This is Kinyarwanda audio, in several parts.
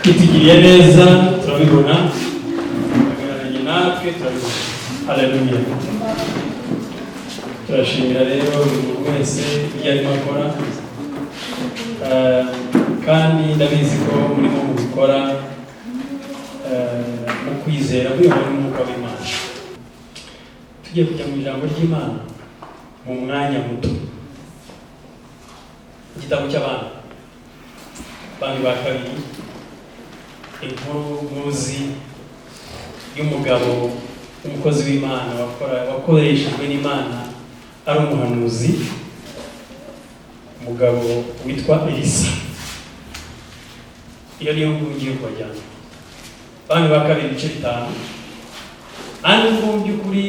itugiriye neza turabibona agararanye natwe turabibona. Haleluya. Turashimira rero buri muntu wese ibyo arimo akora, kandi ndabizi ko murimo mubikora mu kwizera kuyobora n'umwuka w'Imana. Tugiye kujya mu ijambo ry'Imana mu mwanya muto. Igitabo cy'Abana ba kabiri, inkuru muzi y'umugabo umukozi w'Imana wakoreshejwe n'Imana ari umuhanuzi, umugabo witwa Elisa. Iyo niyo ngiye kubajyana. Abana ba kabiri ibice 5. Andi mu by'ukuri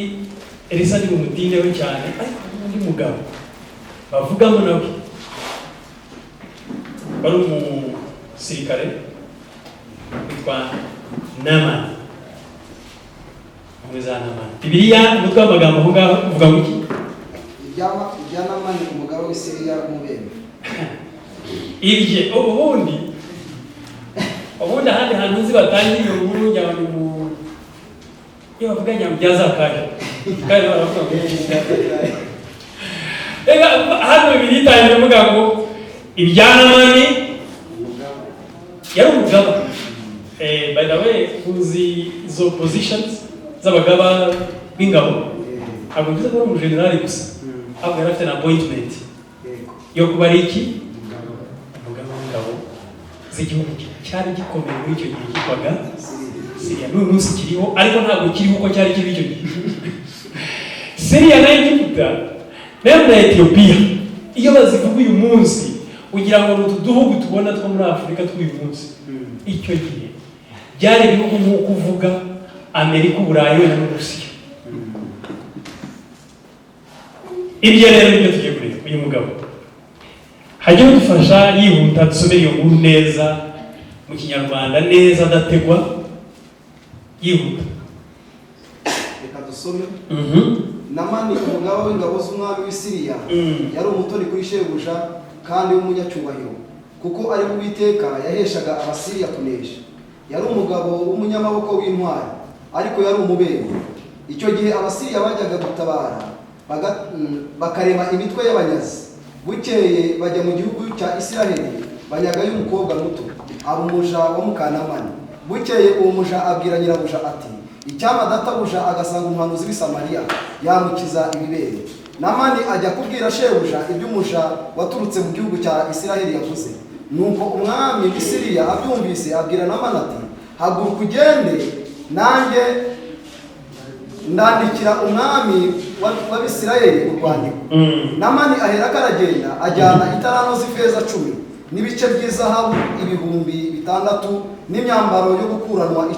Elisa ni umutindeho cyane, ariko undi mugabo bavugamo nawe bari umusirikare witwa Namani. Bibiliya umutwe w'amagambo aho ngaho uvuga ngo iki? Ibya Namani umugabo w'Isiriya umubembe. Ibye ubundi ahandi hantu nzi batangiye iyo nkuru y'abantu iyo bavuga nyambo bya Zakayo kandi baravuga ngo hano Bibiliya itangira ivuga ngo ibya Namani yari umugabo. By the way, uzi izo positions z'abagaba b'ingabo ntabwo bivuze ko ari umujenerali gusa, ahubwo yari afite na appointment yo kuba ari iki? Umugaba w'ingabo z'igihugu cyari gikomeye muri icyo gihe cyitwaga Syria. N'uyu munsi kiriho, ariko ntabwo kiriho uko cyari kiri icyo gihe. Syria na Egiputa na Ethiopia iyo bazivuga uyu munsi ugira ngo utu duhugu tubona two muri Afurika tw'uyu munsi, icyo gihe byari ibihugu nk'uko uvuga Amerika, Uburayi na Rusiya. Ibyo rero nibyo tugiye kureba uyu mugabo. Hajye udufasha yihuta dusomere iyo nkuru neza mu Kinyarwanda neza adategwa, yihuta. Reka dusome. Namani umugabo w'ingabo z'umwami w'Isiriya yari umutoni kuri shebuja kandi w'umunyacyubahiro, kuko ari Uwiteka yaheshaga Abasiriya kunesha. Yari umugabo w'umunyamaboko w'intwari, ariko yari umubembe. Icyo gihe Abasiriya bajyaga gutabara bakarema imitwe y'abanyazi. Bukeye bajya mu gihugu cya Isiraheli, banyagayo umukobwa muto, aba umuja wa Mukanamani. Bukeye uwo muja abwira nyirabuja ati, icyama databuja agasanga umuhanuzi w'i Samariya yamukiza ibibere. Namani ajya kubwira shebuja iby'umuja waturutse mu gihugu cya Isiraheli yavuze. Nuko umwami w'Isiriya abyumvise abwira Namani ati, haguruka ugende, nanjye ndandikira umwami w'Abisirayeli urwandiko. Namani aherako aragenda, ajyana italanto z'ifeza 10 n'ibice by'izahabu 6,000 n'imyambaro yo gukuranwa 10.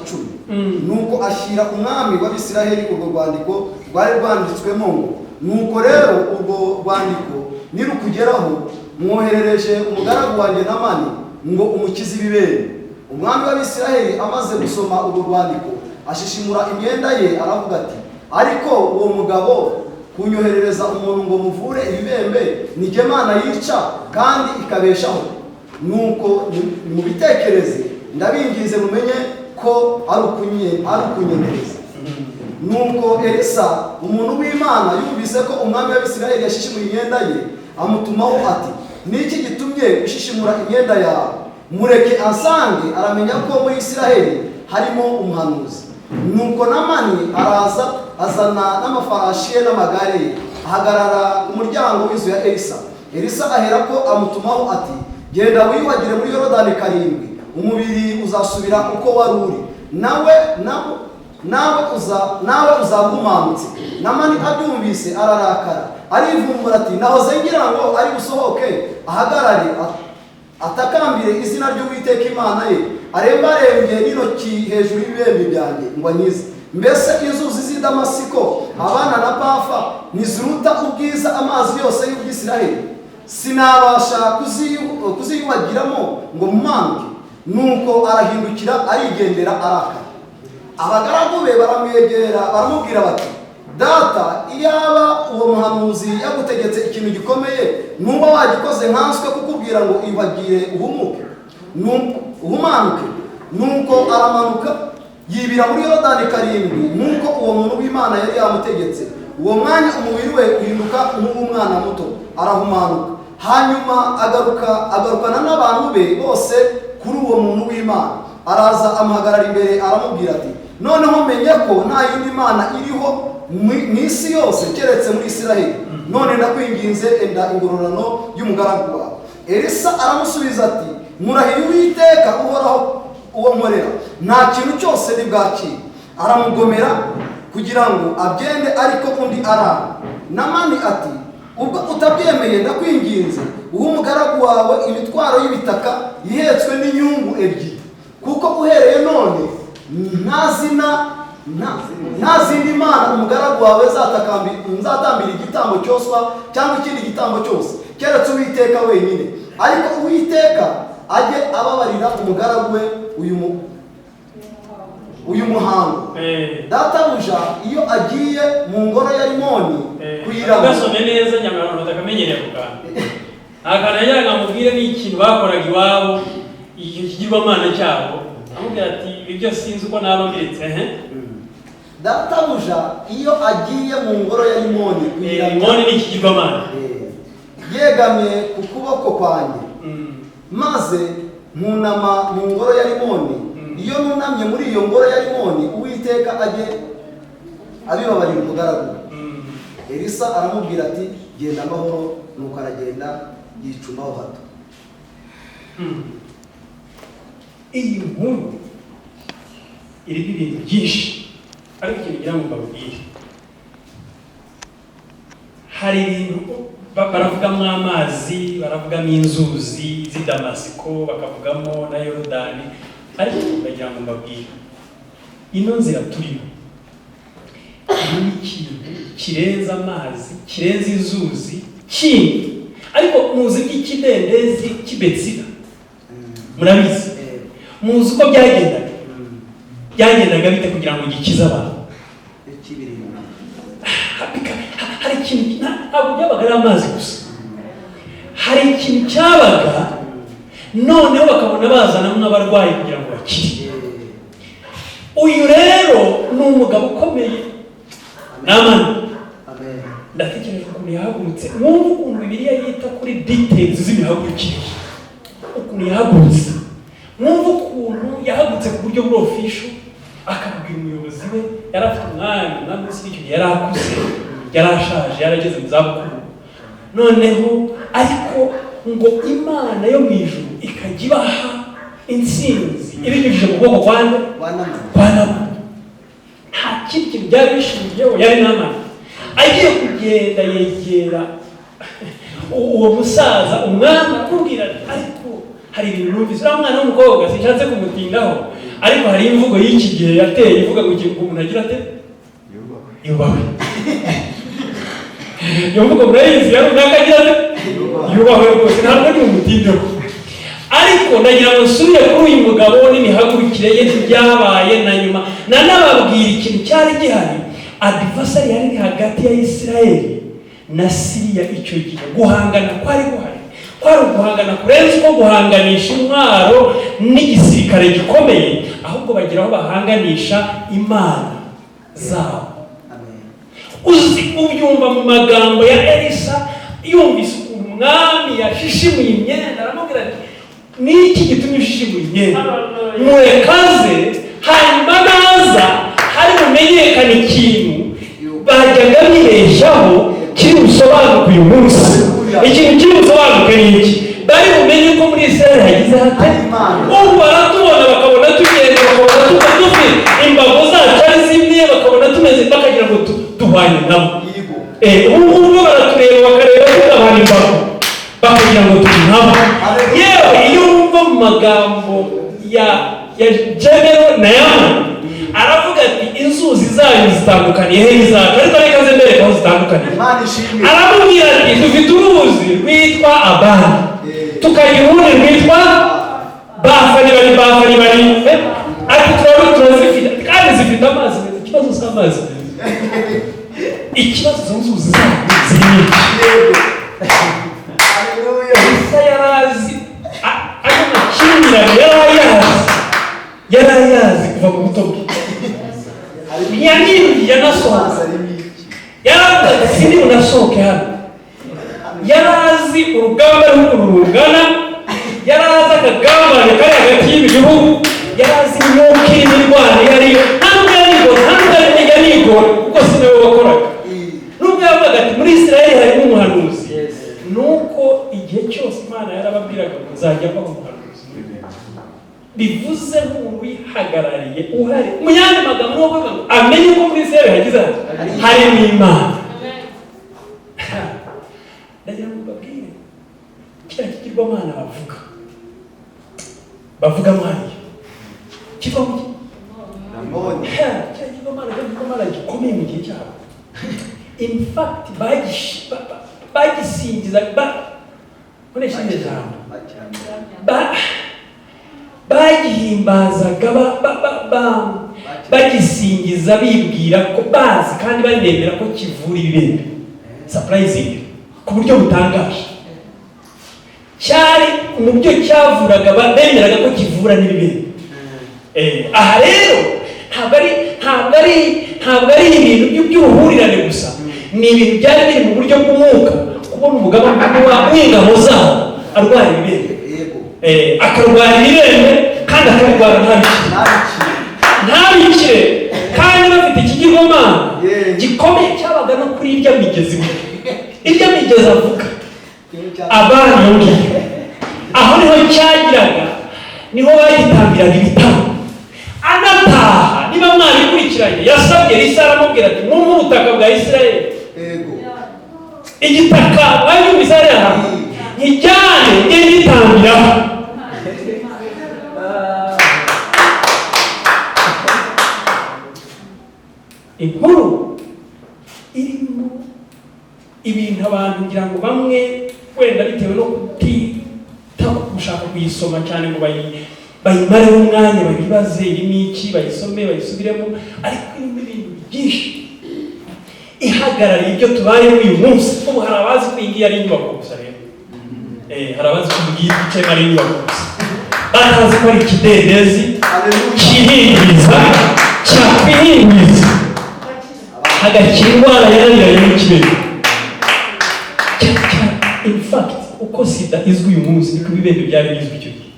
Nuko ashyira umwami w'Abisirayeli urwo rwandiko rwari rwanditswemo ngo, nuko rero urwo rwandiko nirukugeraho, mwoherereje umugaragu wanjye Namani ngo umukize ibibere. Umwami w'Abisirayeli amaze gusoma urwo rwandiko, ashishimura imyenda ye aravuga ati, ariko uwo mugabo kunyoherereza umuntu ngo muvure ibibembe, ni jye Mana yica kandi ikabeshaho. Nuko mubitekereze, ndabingize mumenye ko ari ukunyenereza. Nuko Elisa umuntu w'Imana yumvise ko umwami w'Abisirayeli yashishimuye imyenda ye, amutumaho ati, niki gitumye ushishimura imyenda yawe? Mureke asange aramenya ko muri Isiraheli harimo umuhanuzi. Nuko Namani araza, azana n'amafarashi ye n'amagare ye, ahagarara ku muryango w'inzu ya Elisa. Elisa aherako amutumaho ati, genda wiyuhagire muri Yorodani 7, umubiri uzasubira uko wari uri, nawe uzagumanutse. Namani abyumvise ararakara, arivumbura ati, nahoze ngira ngo ari busohoke ahagarare atakambire izina ry'Uwiteka Imana ye, arembarembye n'intoki hejuru y'ibibembe byanjye ngo anyize. Mbese inzuzi z'i Damasiko, Abana na Pafa, niziruta ubwiza amazi yose y'Ubwisiraheli? Sinabasha kuziyuhagiramo ngo mumanuke. Nuko arahindukira arigendera arakara. Abagaragu be baramwegera baramubwira bati, data, iyaba uwo muhanuzi yagutegetse ikintu gikomeye, nuba wagikoze nkanswe kukubwira ngo ihagire uhumuke. uhumanuke. Nuko aramanuka yibira muri Yorodani karindwi nk'uko uwo muntu w'Imana yari yamutegetse. Uwo mwanya umubiri we uhinduka nk'umwana muto, arahumanuka. Hanyuma agarukana n'abantu be bose kuri uwo muntu w'Imana. Araza amuhagarara imbere aramubwira ati, noneho menye ko nta yindi mana iriho mu isi yose keretse muri Isiraheli. None ndakwinginze enda ingororano y'umugaragu wawe. Elisa aramusubiza ati, murahiye Uwiteka uhoraho uwo nkorera, nta kintu cyose ntibwakira. Aramugomera kugira ngo abyende, ariko undi aranga. Namani ati, ubwo utabyemeye ndakwinginze uha umugaragu wawe imitwaro y'ibitaka ihetswe n'inyungu ebyiri, kuko uhereye none nta zindi mana umugaragu wawe nzatambira igitambo cyoswa cyangwa ikindi gitambo cyose keretse Uwiteka wenyine. Ariko Uwiteka ajye ababarira umugaragu we uyu muhango. Databuja iyo agiye mu ngoro ya Rimoni kuyiramo, gasome neza nyamara batakamenyereye kugana akana yaga mubwire ni ikintu bakoraga iwabo ikigirwamana cyabo, amubwira ati ibyo sinzi uko nabambiretse. Databuja iyo agiye mu ngoro ya Rimoni kuyiramo, Rimoni ni ikigirwamana, yegamye ku kuboko kwanjye, maze nkunama mu ngoro ya Rimoni. Iyo nunamye muri iyo ngoro ya Rimoni, Uwiteka ajye abibabarira umugaragu. Elisa aramubwira ati, genda amahoro. Nuko aragenda yicumaho hato. Iyi nkuru irimo ibintu byinshi, ariko ikintu ngira ngo mbabwire, hari ibintu baravugamo amazi, baravugamo inzuzi z'i Damasiko, bakavugamo na Yorodani, ariko ndagira ngo mbabwire ino nzira turimo ni ikintu kirenze amazi, kirenze inzuzi kindi. Ariko muzi ikidendezi cy'Ibetsida, murabizi, muzi uko byagendaga bite kugira ngo gikize abantu. Hari ikintu ntabwo byabaga ari amazi gusa, hari ikintu cyabaga noneho bakabona bazana nk'abarwayi kugira ngo bakire. Uyu rero ni umugabo ukomeye, Namani. Ndatekereje ukuntu yahagurutse, mwumva ukuntu Bibiliya yita kuri details z'imihagurukire, ukuntu yahagurutse, mwumva ukuntu yahagurutse ku buryo buri official, akabwira umuyobozi we. Yari afite umwanya w'isi icyo gihe, yari akuze, yari ashaje, yarageze mu zabukuru. Noneho ariko ngo Imana yo mu ijuru ikajya ibaha intsinzi ibinyujije mu bwoko kwa Namani. Nta kindi kintu byari bishingiyeho, yari Namani. Agiye kugenda yegera uwo musaza, umwana akubwira, ariko hari ibintu numvise, uriya mwana w'umukobwa sinshatse kumutindaho, ariko hari imvugo y'iki gihe yateye ivuga ngo umuntu agira ate? Yubahwe. Iyo mvugo murayizi, yari runaka agira ate? Yubahwe rwose, ntabwo ni umutindaho. Ariko ndagira ngo nsubire kuri uyu mugabo n'imihagurukire ye n'ibyabaye na nyuma, nanababwira ikintu cyari gihari. Adversary yari hagati ya Isiraheli na Siriya icyo gihe. Guhangana kwari guhari, kwari guhangana kurenze uko guhanganisha intwaro n'igisirikare gikomeye, ahubwo bagira aho bahanganisha imana zabo. Uzi ubyumva mu magambo ya Elisa, yumvise ukuntu umwami yashishimuye imyenda, aramubwira ati, niki gitumye ushishimuye imyenda? Murekaze hanyuma naza hari bumenyekana ikintu bajyaga bibeshyaho kiri busobanuke uyu munsi. Ikintu kiri busobanuke ni iki? Bari bumenye ko muri Israel hagize hate, ubu baratubona bakabona tugenda, bakabona dufite imbago zacu ari zimwe, bakabona tumeze, bakagira ngo duhwanye nabo. Ubu baratureba bakareba tugabana imbago, bakagira ngo tubinabo. Yewe iyo wumva mu magambo ya General Naaman, aravuga ati inzuzi zanyu zitandukaniye he izacu, ariko reka zembereka aho zitandukaniye. Aramubwira ati dufite uruzi rwitwa Abana, tukagira urundi rwitwa Bafani bari, ati turazifite kandi zifite amazi meza. Ikibazo z'amazi meza, ikibazo z'inzuzi zanyu ziri nyinshi. Elisa yarazi, ariko inshingano yari ayazi kuva mu buto bwe. Ntiyaniruye anasohoza. Yaravuze sindi bunasohoke hano. Yarazi urugamba rugana, yarazi akagambane kari hagati y'ibihugu, yarazi imyuka imirwano yariyo, ntabwo yanigora kuko sinawe wakoraga. Nubwo yavuga ati muri Israeli harimo umuhanuzi, nuko igihe cyose Imana yarababwiraga ngo nzajya mba umuhanuzi. Bivuze nk'umuntu wihagarariye uhari. Mu yandi magambo ni ukuvuga ngo amenye ko muri Israeli hagize harimo Imana. Ndagira ngo babwire kiriya kigirwamana bavuga mwanya kiva mu kiriya kigirwamana gikomeye mu gihe cyabo. In fact bagisingiza koresha ijambo bagihimbazaga bagisingiza bibwira ko bazi kandi banemera ko kivura ibibembe. Surprising ku buryo butangaje. Cyari mu byo cyavuraga bemeraga ko kivura n'ibibembe. Aha rero ntabwo ari ibintu by'uruhurirane gusa, ni ibintu byari biri mu buryo bw'umwuka. Kubona umugabo w'ingabo zabo arwara ibibembe, akarwara ibibembe kandi akarwara ntabikire, kandi bafite ikigirwamana gikomeye cyabaga no kuri irya migezi avuga abana aho niho cyagiraga, niho bagitambiraga ibitambo. Anataha niba mwabikurikiranye yasabye Elisa aramubwira ati mu butaka bwa Israeli igitaka mwayumvise hariya nkijyane njye ngitambiraho. Inkuru irimo ibintu abantu ngira ngo bamwe wenda bitewe no gushaka kuyisoma cyane ngo bayimareho umwanya babibaze irimo iki, bayisome bayisubiremo, ariko irimo ibintu byinshi ihagarariye ibyo tubayemo uyu munsi. Kuko hari abazi ko iyi ngiyi ari inyubako gusa rero, hari abazi ko iyi gice ari inyubako gusa, batazi ko ari ikidendezi cyihinduriza cyakwihinduriza hagakira indwara yananiranye n'ikibero. In fact uko sida izwi uyu munsi niko ibibembe byari bizwi icyo gihe.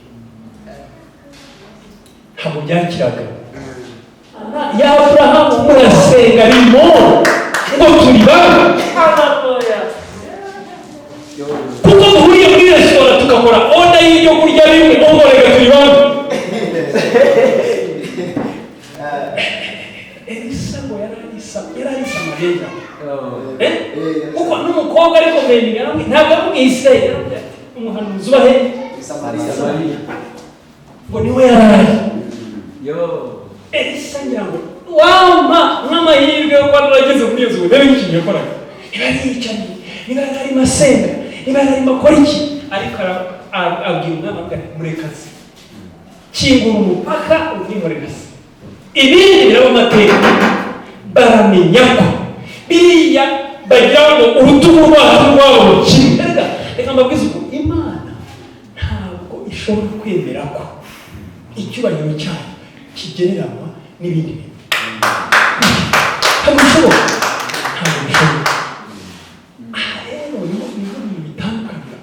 Ntabwo byakiraga. Ya Aburahamu murasenga rimo ngo turi bamwe, kuko duhuriye muri resitora tugakora oda y'ibyo kurya bimwe ngo reka turi bamwe. Elisa ngo yararisa amagenda kuko n'umukobwa ariko mbere ntabwo amubwiye Israeli, umuhanuzi ubahe ngo niwe yarari. Elisa ngira ngo wampa nk'amahirwe yo kuba narageze muri iyo nzu ndebe n'ikintu yakoraga. Niba yari yicaye, niba yari arimo asenga, niba yari arimo akora iki, ariko abwira umwana avuga ati murekazi kingura umupaka ubwimurekazi. Ibindi biraba amateka, baramenya ko biriya bagira ngo urutugu rwabo kimwe. Reka mbabwize uko Imana ntabwo ishobora kwemera ko icyubahiro cyayo kigereranywa n'ibindi bintu. Ntabwo bishoboka. Aha rero niho ibintu bitandukanye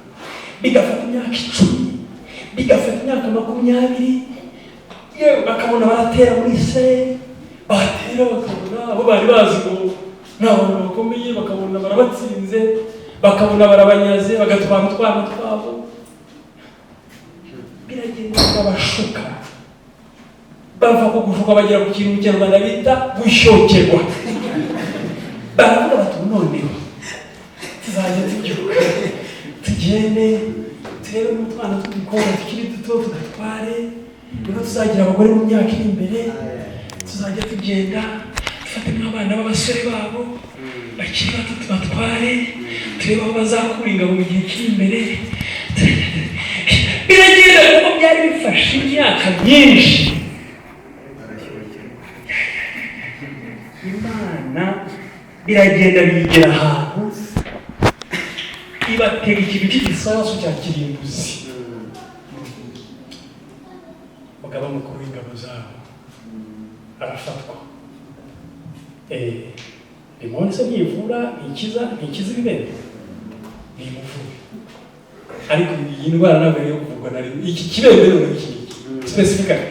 bigafata imyaka 10, bigafata imyaka 20, yewe bakabona baratera muri Israeli, batera bakabona abo bari bazi ngo n'abantu bakomeye, bakabona barabatsinze, bakabona barabanyaze, bagatwara utwana twabo. Biragenda babashuka, bava ku gushuka bagera ku kintu cy'Rwanda bita gushokerwa. Baravuga bati noneho tuzajya tubyuka tugende turebe n'utwana tw'udukobwa tukiri duto tugatware, niba tuzagira abagore mu myaka iri imbere tuzajya tugenda dufate nk'abana b'abasore babo bakiri bato tubatware, turebe aho bazakura ingabo mu gihe kiri imbere. Biragenda kuko byari bifashe imyaka myinshi. Imana biragenda bigera ahantu ibatera ikintu cy'igisasu cya kirimbuzi. umugaba mukuru w'ingabo zabo arafatwa. Limoni se ntiyivura, ntikiza ibibembe, ntimuvuge. Ariko iyi ndwara ntabwo ari iyo kuvurwa na rimwe. Iki kibembe rero iki specifically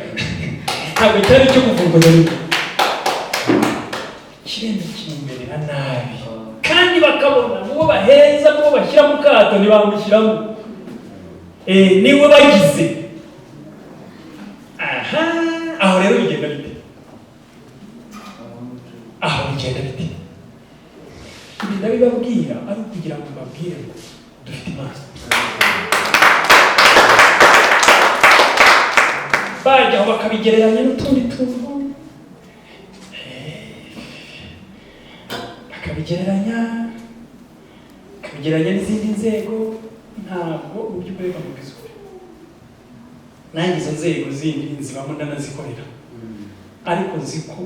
ntabwo cyari cyo kuvurwa na rimwe. Ikibembe kimumerera nabi kandi bakabona uwo baheza uwo bashyira mu kato ntibamushyiramo, niwe bagize. Aho rero bigenda bite? Ibi ndabibabwira ari ukugira ngo mbabwire ngo dufite Imana. Bajya aho bakabigereranya n'utundi tuntu, bakabigereranya n'izindi nzego. Ntabwo mu by'ukuri bamubwiza ukuri. Nanjye izo nzego zindi nzibamo ndanazikorera, ariko nzi ko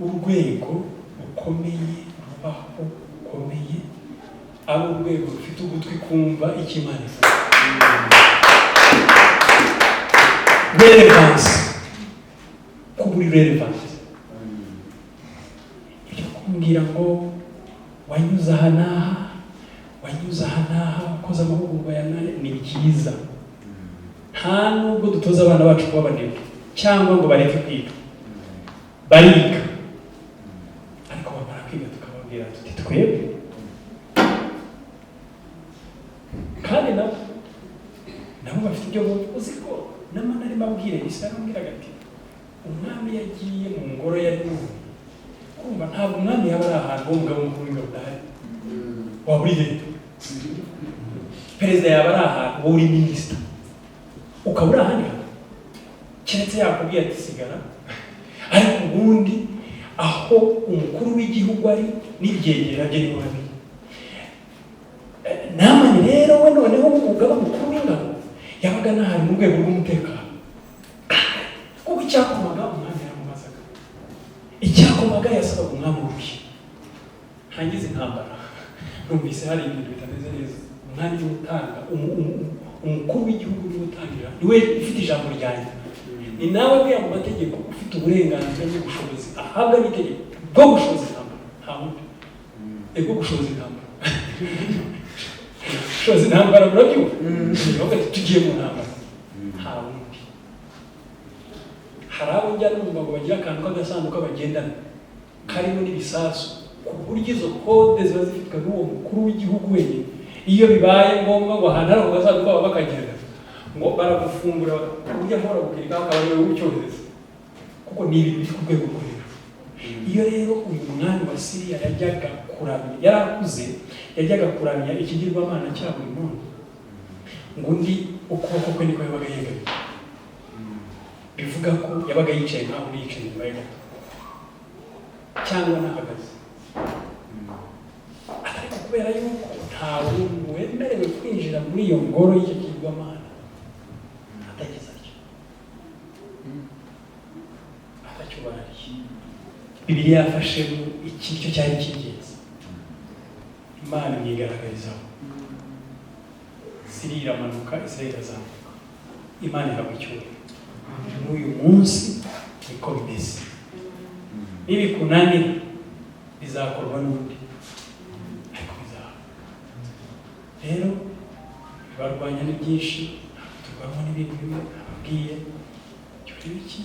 urwego rukomeye rubaho rukomeye ari urwego rufite ugutwi kumva icyo Imana ivuga. Relevance, kuburi relevance. Ibyo kumbwira ngo wanyuze aha n'aha ukoze amahugurwa ya ni byiza. Nta nubwo dutoza abana bacu kuba abanebwe cyangwa ngo bareke kwiga, bariga. Ariko bamara kwiga tukababwira tuti twebwe, kandi nabo bafite ibyo uzi ko n'amana arimo abwire Isa arambwiraga ati umwami yagiye mu ngoro ya Nuhu. Kumva ntabwo umwami yaba ari ahantu umugabo mukuru w'ingabo udahari, waba uri he? Perezida yaba ari ahantu wowe uri minisita ukaba uri ahandi hantu, keretse yakubwiye ati sigara. Ariko ubundi aho umukuru w'igihugu ari n'ibyegera bye niho hari. Namani rero we noneho umugaba mukuru w'ingabo yabaga n'ahari mu rwego rw'umutekano. Kuko icyakomaga umwami yaramubazaga, icyakomaga yasabaga umwami urushye. Ntangize intambara numvise hari ibintu bitameze neza. Umwami niwe utanga, umukuru w'igihugu niwe utangira, niwe ufite ijambo ryanjye. Ni nawe buriya mu mategeko ufite uburenganzira n'ubushobozi ahabwa n'itegeko bwo gushoza intambara. Nta wundi bwo gushoza intambara. Gushoza intambara murabyumva? Tugiye mu ntambara. Nta wundi. Hari abo njya numva ngo bagira akantu k'agasanduku bagendana karimo n'ibisasu, ku buryo izo kode ziba zifitwe n'uwo mukuru w'igihugu wenyine. Iyo bibaye ngombwa ngo ahantu hari ako gasanduku baba bakagenda, ngo baragufungura uburyo ahora gukirika akaba ariwe ucyohereza, kuko ni ibintu biri ku rwego rwo hejuru. Iyo rero uyu mwami wa Siriya yajyaga kuramya, yarakuze, yajyaga kuramya ikigirwamana cya buri muntu, ngo undi ukuboko kwe niko yabaga yegamiye. Bivuga ko yabaga yicaye nkaho uri yicaye inyuma ye gato cyangwa n'ahagaze. Ariko kubera yuko nta muntu wemerewe kwinjira muri iyo ngoro y'icyo kigirwamana atagize atyo, atacyubahiriye. Bibiliya yafashemo iki cyo cyari cy'ingenzi. Imana imwigaragarizaho. Siriya iramanuka, Isirayeli irazamuka. Imana ihabwa icyubahiro. N'uyu munsi niko bimeze. Nibikunanira bizakorwa n'undi, ariko bizaba. Rero barwanya ni byinshi, turwanywa n'ibintu bimwe ababwiye cyo iki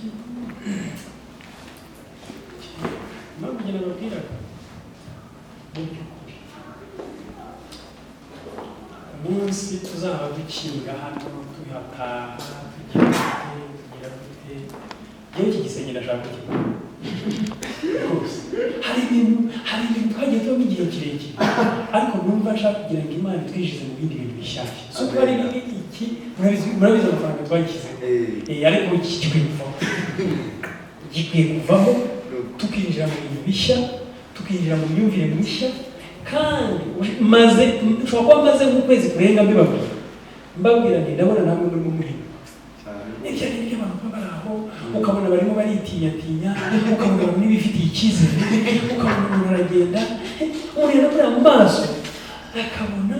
mpamvu njye nababwiraga mu by'ukuri umunsi tuzaba dukinga hano tuhataha tugira gute yewe iki gisenge ndashaka kukiga rwose. Hari ibintu twagiye tubamo igihe kirekire, ariko numva nshaka kugira ngo Imana itwishize mu bindi bintu bishyashya. So kuba ari iki murabizi amafaranga twagishyize, ariko iki gikwiye kuvaho tukinjira mu bintu bishya, tukinjira mu myumvire mishya. Kandi ushobora kuba maze nk'ukwezi kurenga mbabwira nti ndabona namwe muri muhinduka. Ibyo ari byo abantu baba bari aho, ukabona barimo baritinyatinya, ukabona abantu n'ibifitiye icyizere, ukabona umuntu aragenda, umureba muri mu maso akabona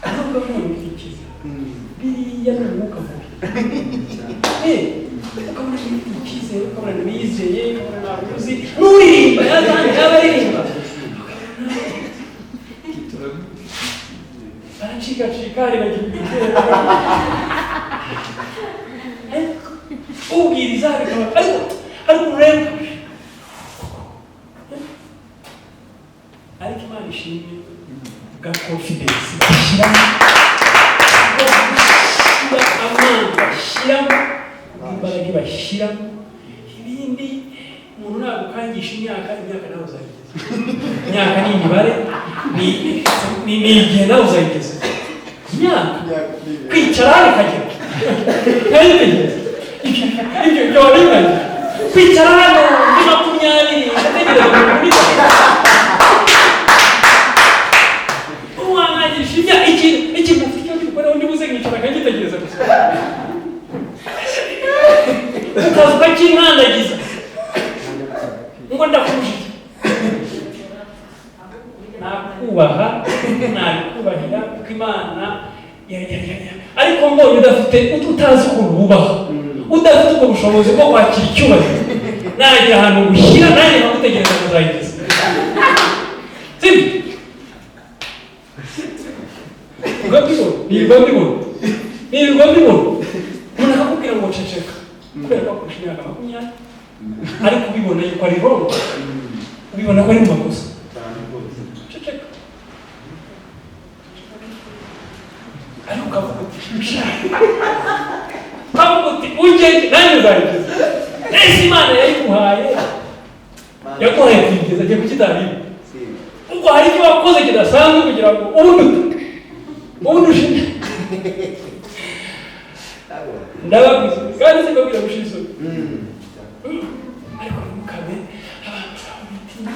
ntabwo abona ibifitiye icyizere. Biriya ni umwuka mubi. n'abandi n'abaririmba aracikacika aribagira ibitero ubwiriza bikaba ariko uremba ariko Imana ishimwe bwa confidence bashyiramo amanga bashyiramo imbaraga bashyiramo ibindi umuntu ntabwo ukangisha imyaka nawe uzayigeza imyaka ni imibare ni igihe nawe uzayigeza imyaka kwicara hano ukagera ibyo wabinganya kwicara hano muri 20 ugategereza kuri ikintu ufite icyo gukora undi buze nkicara akagitegereza gusa ukaza ukakinkandagiza ngo ndakurusha nakubaha nabikubahira kuko Imana ariko mbonye udafite utazi ukuntu wubaha udafite ubwo bushobozi bwo kwakira icyubahiro nagira ahantu gushyira nanjye nkagutegereza kuzayigeza sibyo Nilikuwa mbinguni. Umuntu akakubwira ngo ceceka. Kubera ko akurusha imyaka 20. Ariko ubibona yuko ari wrong. Ubibona ko ari mu makosa. Ceceka. Ariko ukavuga uti uje nani uzayigeza. Ese Imana yayiguhaye. Yakuhaye kugeza agiye kukidariba. Ubwo hari icyo wakoze kidasanzwe kugira ngo ubundi ushimye ndababwiza kandi sikabwira gushizo ariko mukabe abantu b'imitima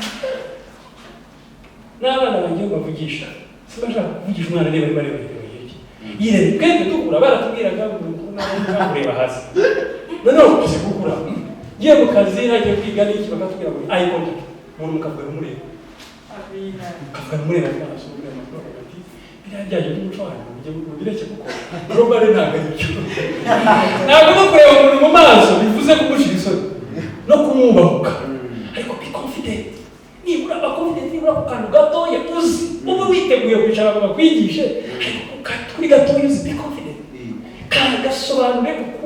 n'abana banjye bavugisha sibashaka kuvugisha umwana niba ari bareba yirebe twebwe tukura baratubwiraga ngo kureba hasi noneho uzi gukura ngiye mu kazi nagiye kwiga n'iki bakatubwira ngo eye contact umuntu mukavuga mureba mukavuga mureba amaso mureba amakuru ati biragiye n'umuco wanyu mubireke kuko robare ntabwo ari cyo ntabwo no kureba umuntu mu maso bivuze kumushira isoni no kumwubahuka ariko be confident nibura ba confident nibura ku kantu gatoya uzi uba witeguye kwicara ngo bakwigishe kuri gatoya uzi be confident kandi gasobanure uko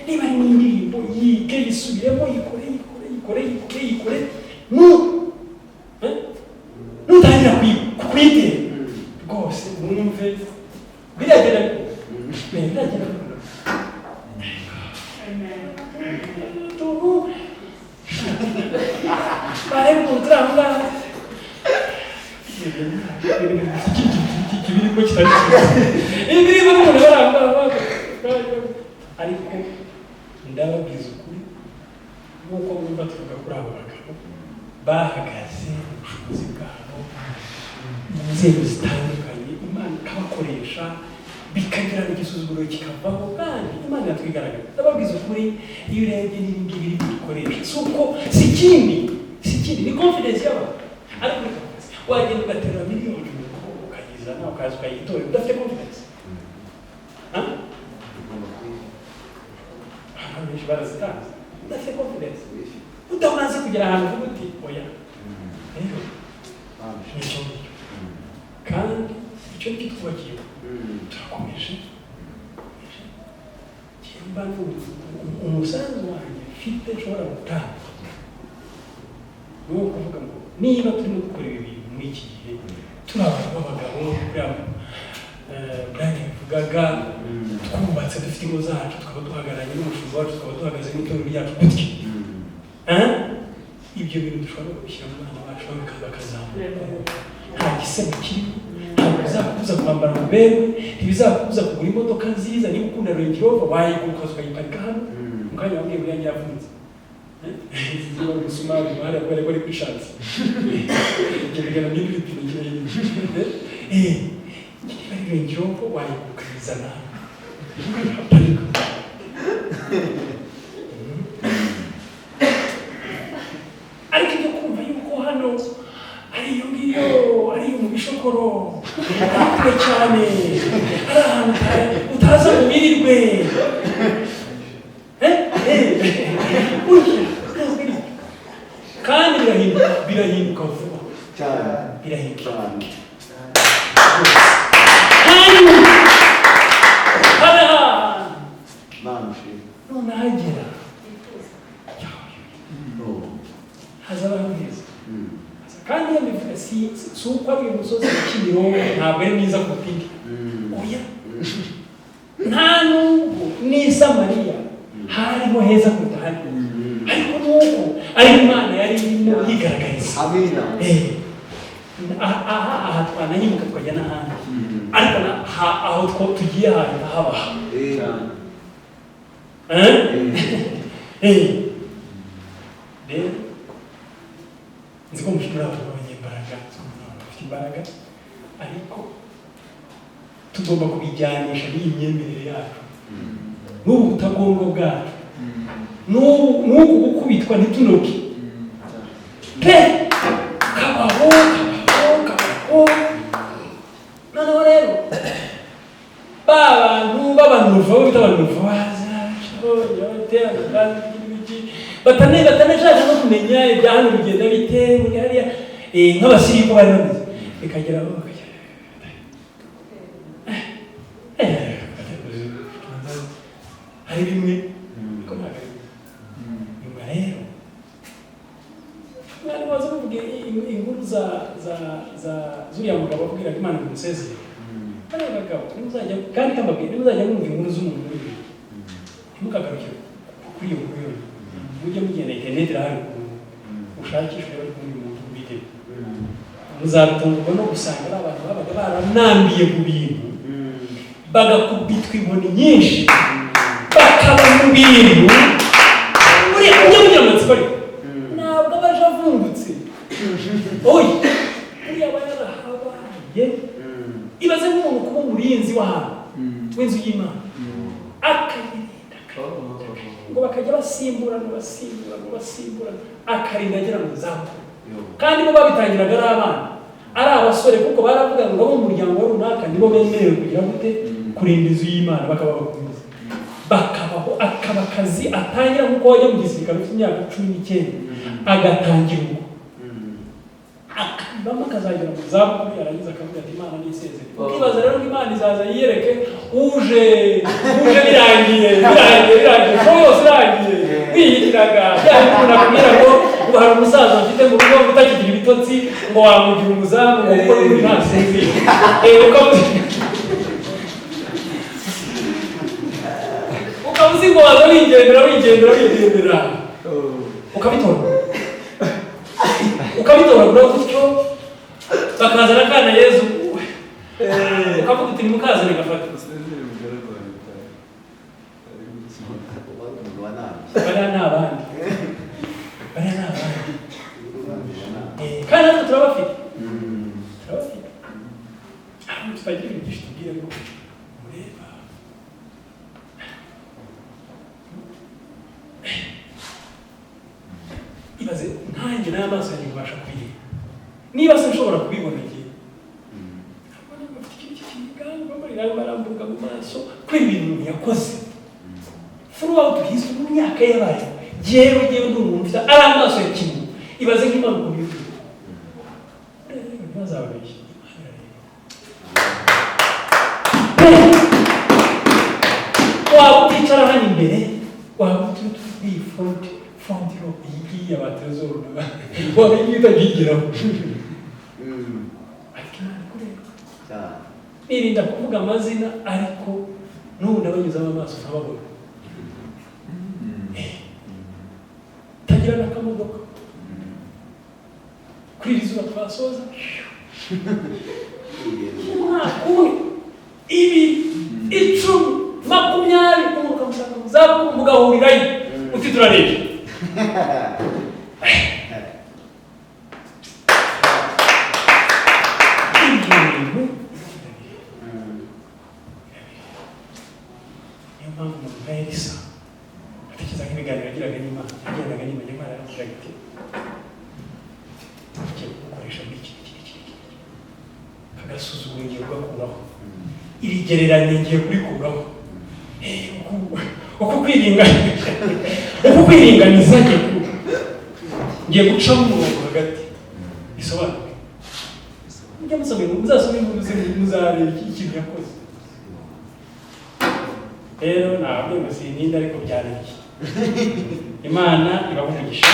niba ari n'indirimbo yige yisubiremo yikore nutangira kwitera rwose mwumve biragera barekutranga kibirimo kitari ibirimo umuntu baramba ariko ndababwiza ukuri nk'uko mwumva tuvuga kuri abo bagabo bahagaze mu bushobozi bwabo mu nzego zitandukanye Imana ikabakoresha bikagira n'igisuzuguro kikavaho kandi Imana yatwigaragaza ndababwiza ukuri iyo urebye n'ibindi biri gukoresha si ikindi ni confidence y'abantu ariko wagenda ugaterura miliyoni ukayizana ukaza ukayitora udafite confidence abantu benshi barazitanze udafite confidence utamaze kugera ahantu uvuga uti oya rero nicyo kandi icyo ni kitwubakiye turakomeje kimba umusanzu wanjye mfite nshobora gutanga ni uwo kuvuga ngo niba turimo gukora ibi bintu muri iki gihe turi abantu b'abagabo kuriya Brian yavugaga twubatse dufite ingo zacu tukaba duhagararanye n'umushumba wacu tukaba duhagaze n'itorero ryacu gutya ibyo bintu dushobora kubishyira mu bana bacu bakazamuka nta gisebo kirimo ntabwo bizakubuza kwambara umuberwe ntibizakubuza kugura imodoka nziza niba ukunda Range Rover wayigura ukaza ukayiparika hano mu kanya wabwiye ngo yanjye yavunitse ziba gusuma bimara kubera ko ari kwishatse ibyo bigana n'ibindi bintu kirayindi niba ari Range Rover wayigura ukayizana ukayiparika ariko ibyo kumva yuko hano ariyo ngiyo ariyo mu bishokoro kure cyane ari ahantu utaza mu mirirwe kandi birahinduka none ahagera hazaba heza kandi iyo mbivuga si uko ari umusozi wa Kimironko ntabwo ari mwiza kuruta indi oya nta n'ubwo n'i Samariya harimo heza kuruta hano ariko nuko ari Imana yari irimo yigaragariza aha twananyimuka twajya n'ahandi ariko aho tugiye ahantu habaha rero nzi ko mushobora abantu b'abanyembaraga bafite imbaraga ariko tugomba kubijyanisha n'iyi myemerere yacu n'ubu butagondwa bwacu n'ubu gukubitwa ntitunoke pe kabaho noneho rero ba bantu b'abanuva bita abanuvaza batanashaka no kumenya ibya hano bigenda bite muri hariya nk'abasirimu bari bameze bikageraho hari bimwe nyuma rero mwari waza kuvuga inkuru z'uriya mugabo akubwira ko Imana imusezeye bariya bagabo nimuzajya kandi kambabwira nimuzajya mwumva inkuru z'umuntu muri ibi ntimukagarukire kuri iyo nkuru yonyine mujye mugenda interineti irahari ushakishe bari kumwe umuntu ubite muzatungurwa no gusanga ari abantu babaga baranambiye ku bintu bagakubitwa inkoni nyinshi bakaba mu bintu ujya mugira amatsiko ariko ntabwo abaje avumbutse oya uriya aba yarahabaye ibaze nk'umuntu kuba umurinzi w'ahantu w'inzu y'Imana akayirinda ngo bakajya basimburana akarinda agera mu zabukuru kandi bo babitangiraga ari abana ari abasore kuko baravuga ngo abo mu muryango runaka nibo bemerewe kugira gute kurinda inzu y'Imana bakabakomeza bakabaho akaba akazi atangira nk'uko wajya mu gisirikare ufite imyaka 19 agatangira ubwo akabamo akazagera mu zabukuru yarangiza akavuga ati Imana nisezere ukibaza rero ko Imana izaza yiyereke uje birangiye yose irangiye wiyitiraga umuntu akubwira ngo ubu hari umusaza mfite mu rugo utakigira ibitotsi ngo wamugira umuzamu ngo ukore uri ntasinzire ukamuzi ngo waza wigendera ukabitoragura gutyo bakazana akana Yezu ukavuga uti nimukazane gafata bariya ni abandi kandi natwe turabafite aho tutagira ibintu byinshi tubwire ngo mureba ibaze nkanjye n'amaso yanjye kubasha kubireba niba se nshobora kubibona igihe abona ngo afite ikintu cy'ikiganga amarira barambuka mu maso kubera ibintu umuntu yakoze throughout his myaka yabaye jewe ndi umuntu ufite ari amaso ya kimuntu ibaze nk'Imana ukuntu yitwa ntazabeshye waba uticara hano imbere waba utuye front row iyi abatezoro waba yitagigiraho ariko Imana ikureba nirinda kuvuga amazina ariko n'ubu ndabanyuzamo amaso nkababona tagira n'akamodoka kuri iri zuba twasoza umwaka umwe 2 10 20 umuruka musanga muzabukuru mugahurirayo uti turarebye niyo mpamvu umuntu nka Elisa atekereza nk'ibiganiro yagiraga n'Imana yagendaga n'Imana Imana yaramubwira iti ugiye gukoresha muri iki kagasuzuguro ngiye kugakuraho iri gereranya ngiye kurikuraho uko kwiringaniza ngiye gucamo umurongo hagati bisobanuye mujya musome muzasome muzareba ikintu yakoze rero ntabwo ngo sininde ariko byananiye. Imana ibaha umugisha.